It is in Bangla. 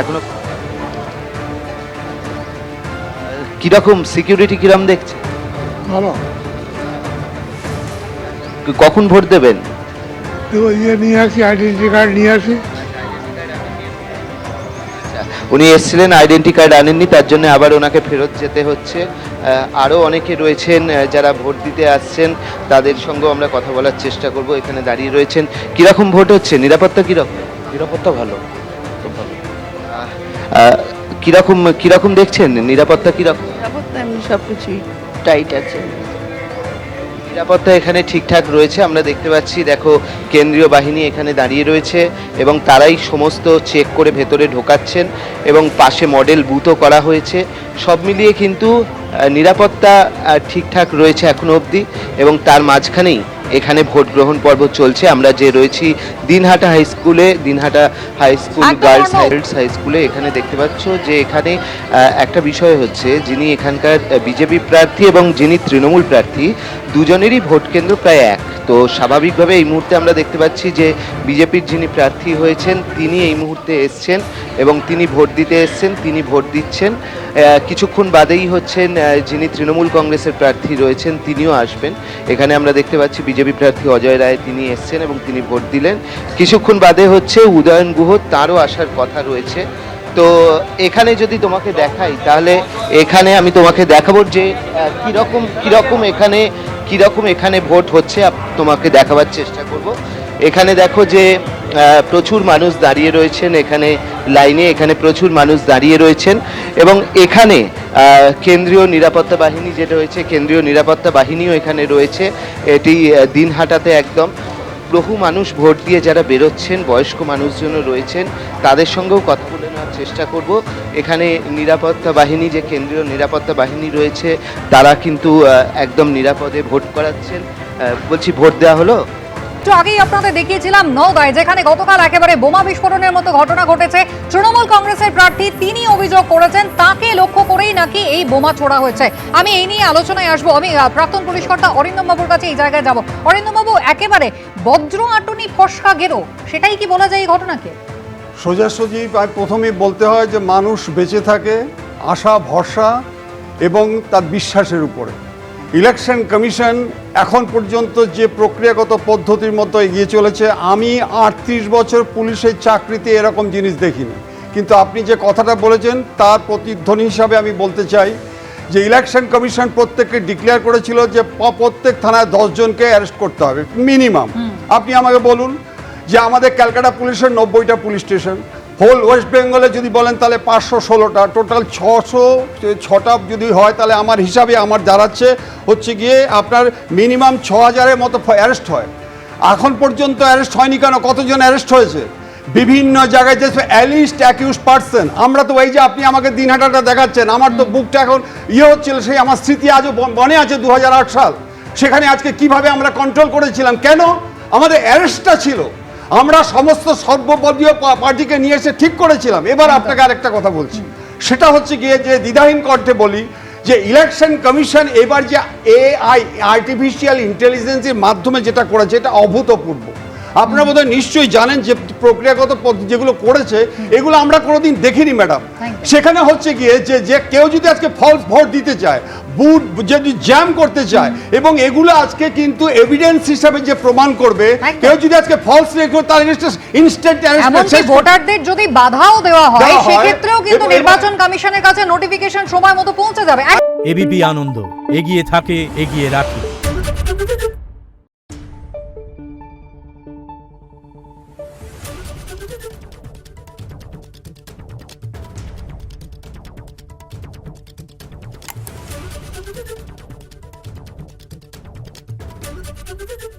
এখনো কিরকম সিকিউরিটি কিরকম দেখছে? ভালো। কখন ভোট দেবেন? নিয়ে আসি, আইডেন্টি কার্ড নিয়ে আসি। উনি এসেছিলেন, আইডেন্টি কার্ড আনেননি, তার জন্য আবার ওনাকে ফেরত যেতে হচ্ছে। আরও অনেকে রয়েছেন যারা ভোট দিতে আসছেন, তাদের সঙ্গেও আমরা কথা বলার চেষ্টা করব। এখানে দাঁড়িয়ে রয়েছেন। কীরকম ভোট হচ্ছে? নিরাপত্তা কীরকম? নিরাপত্তা ভালো, খুব ভালো। কীরকম দেখছেন? নিরাপত্তা কীরকম? নিরাপত্তা এমনি সব কিছুই টাইট আছে। নিরাপত্তা এখানে ঠিকঠাক রয়েছে। আমরা দেখতে পাচ্ছি, দেখো কেন্দ্রীয় বাহিনী এখানে দাঁড়িয়ে রয়েছে এবং তারাই সমস্ত চেক করে ভেতরে ঢোকাচ্ছেন এবং পাশে মডেল বুথও করা হয়েছে। সব মিলিয়ে কিন্তু নিরাপত্তা ঠিকঠাক রয়েছে এখনো অবধি এবং তার মাঝখানেই এখানে ভোট গ্রহণ পর্ব চলছে। আমরা যে রয়েছি দিনহাটা হাই স্কুলে, Dinhata high school girls high স্কুলে। এখানে দেখতে পাচ্ছ যে এখানে একটা বিষয় হচ্ছে, যিনি এখানকার বিজেপি প্রার্থী এবং যিনি তৃণমূল প্রার্থী, দুজনেরই ভোট কেন্দ্র প্রায় এক। তো স্বাভাবিকভাবে এই মুহূর্তে আমরা দেখতে পাচ্ছি যে বিজেপির যিনি প্রার্থী হয়েছেন তিনি এই মুহূর্তে এসছেন এবং তিনি ভোট দিতে এসছেন, তিনি ভোট দিচ্ছেন। কিছুক্ষণ বাদেই হচ্ছেন যিনি তৃণমূল কংগ্রেসের প্রার্থী রয়েছেন তিনিও আসবেন। এখানে আমরা দেখতে পাচ্ছি বিজেপি প্রার্থী অজয় রায়, তিনি এসছেন এবং তিনি ভোট দিলেন। কিছুক্ষণ বাদে হচ্ছে উদয়ন গুহ, তারও আসার কথা রয়েছে। তো এখানে যদি তোমাকে দেখাই, তাহলে এখানে আমি তোমাকে দেখাবো যে কীরকম এখানে ভোট হচ্ছে, তোমাকে দেখাবার চেষ্টা করব। এখানে দেখো যে প্রচুর মানুষ দাঁড়িয়ে রয়েছেন এখানে লাইনে, এখানে প্রচুর মানুষ দাঁড়িয়ে রয়েছেন এবং এখানে কেন্দ্রীয় নিরাপত্তা বাহিনী যেটা রয়েছে, কেন্দ্রীয় নিরাপত্তা বাহিনীও এখানে রয়েছে। এটি দিনহাটাতে একদম বহু মানুষ ভোট দিয়ে যারা বেরোচ্ছেন, বয়স্ক মানুষজনও রয়েছেন, তাদের সঙ্গেও কথা বলে নেওয়ার চেষ্টা করব। এখানে নিরাপত্তা বাহিনী, যে কেন্দ্রীয় নিরাপত্তা বাহিনী রয়েছে, তারা কিন্তু একদম নিরাপদে ভোট করাচ্ছেন। বলছি, ভোট দেওয়া হলো? একটু আগেই আপনাদের দেখিয়েছিলাম নওদায়, যেখানে গতকাল একেবারে বোমা বিস্ফোরণের মতো ঘটনা ঘটেছে। তৃণমূল কংগ্রেসের প্রার্থী তিনি অভিযোগ করেছেন তাকে লক্ষ্য করেই নাকি এই বোমা ছোড়া হয়েছে। আমি এই নিয়ে আলোচনায় আসবো। আমি প্রাক্তন পুলিশ কর্তা অরিন্দম বাবুর কাছে এই জায়গায় যাব। অরিন্দম বাবু, একেবারে বজ্র আটুনি ফসকা গেরো, সেটাই কি বলা যায় এই ঘটনাকে? সোজাসুজি প্রথমেই বলতে হয় যে মানুষ বেঁচে থাকে আশা, ভরসা এবং তার বিশ্বাসের উপরে। ইলেকশন কমিশন এখন পর্যন্ত যে প্রক্রিয়াগত পদ্ধতির মতো এগিয়ে চলেছে, আমি 38 বছর পুলিশের চাকরিতে এরকম জিনিস দেখিনি। কিন্তু আপনি যে কথাটা বলেছেন তার প্রতিধ্বনি হিসাবে আমি বলতে চাই যে ইলেকশন কমিশন প্রত্যেককে ডিক্লেয়ার করেছিল যে প্রত্যেক থানায় 10 জনকে অ্যারেস্ট করতে হবে মিনিমাম। আপনি আমাকে বলুন যে আমাদের ক্যালকাটা পুলিশের 90টা পুলিশ স্টেশন, হোল ওয়েস্ট বেঙ্গলে যদি বলেন তাহলে 516টা, টোটাল 606টা যদি হয় তাহলে আমার হিসাবে আমার দাঁড়াচ্ছে হচ্ছে গিয়ে আপনার মিনিমাম 6000-এর মতো অ্যারেস্ট হয়। এখন পর্যন্ত অ্যারেস্ট হয়নি কেন? কতজন অ্যারেস্ট হয়েছে বিভিন্ন জায়গায়, যে অ্যালিস্ট অ্যাকিউজ পার্সন। আমরা তো এই যে আপনি আমাকে দিনহাটাটা দেখাচ্ছেন, আমার তো বুকটা এখন হচ্ছিল, সেই আমার স্মৃতি আজও মনে আছে 2008 সাল। সেখানে আজকে কিভাবে আমরা কন্ট্রোল করেছিলাম, কেন? আমাদের অ্যারেস্টটা ছিল। আমরা সমস্ত সর্বপদীয় পার্টিকে নিয়ে এসে ঠিক করেছিলাম। এবার আপনাকে আরেকটা কথা বলছি, সেটা হচ্ছে গিয়ে যে দ্বিধাহীন কণ্ঠে বলি যে ইলেকশন কমিশন এবার যে AI আর্টিফিশিয়াল ইন্টেলিজেন্সের মাধ্যমে যেটা করেছে, এটা অভূতপূর্ব। আপনারা বোধহয় নিশ্চয়ই জানেন যে প্রক্রিয়াগত যেগুলো করেছে এগুলো আমরা কোনোদিন দেখিনি ম্যাডাম। সেখানে হচ্ছে গিয়ে যে কেউ যদি আজকে ফলস ভোট দিতে চায়, বুথ যদি জ্যাম করতে চায়, এবং এগুলো আজকে কিন্তু এভিডেন্স হিসাবে যে প্রমাণ করবে, কেউ যদি আজকে ফলস রেখে তার ইনস্ট্যান্ট ভোটারদের যদি বাধাও দেওয়া হয়, সেক্ষেত্রেও কিন্তু নির্বাচন কমিশনের কাছে নোটিফিকেশন সময় মতো পৌঁছে যাবে। এবিপি আনন্দ, এগিয়ে থাকে, এগিয়ে রাখে। Thank you.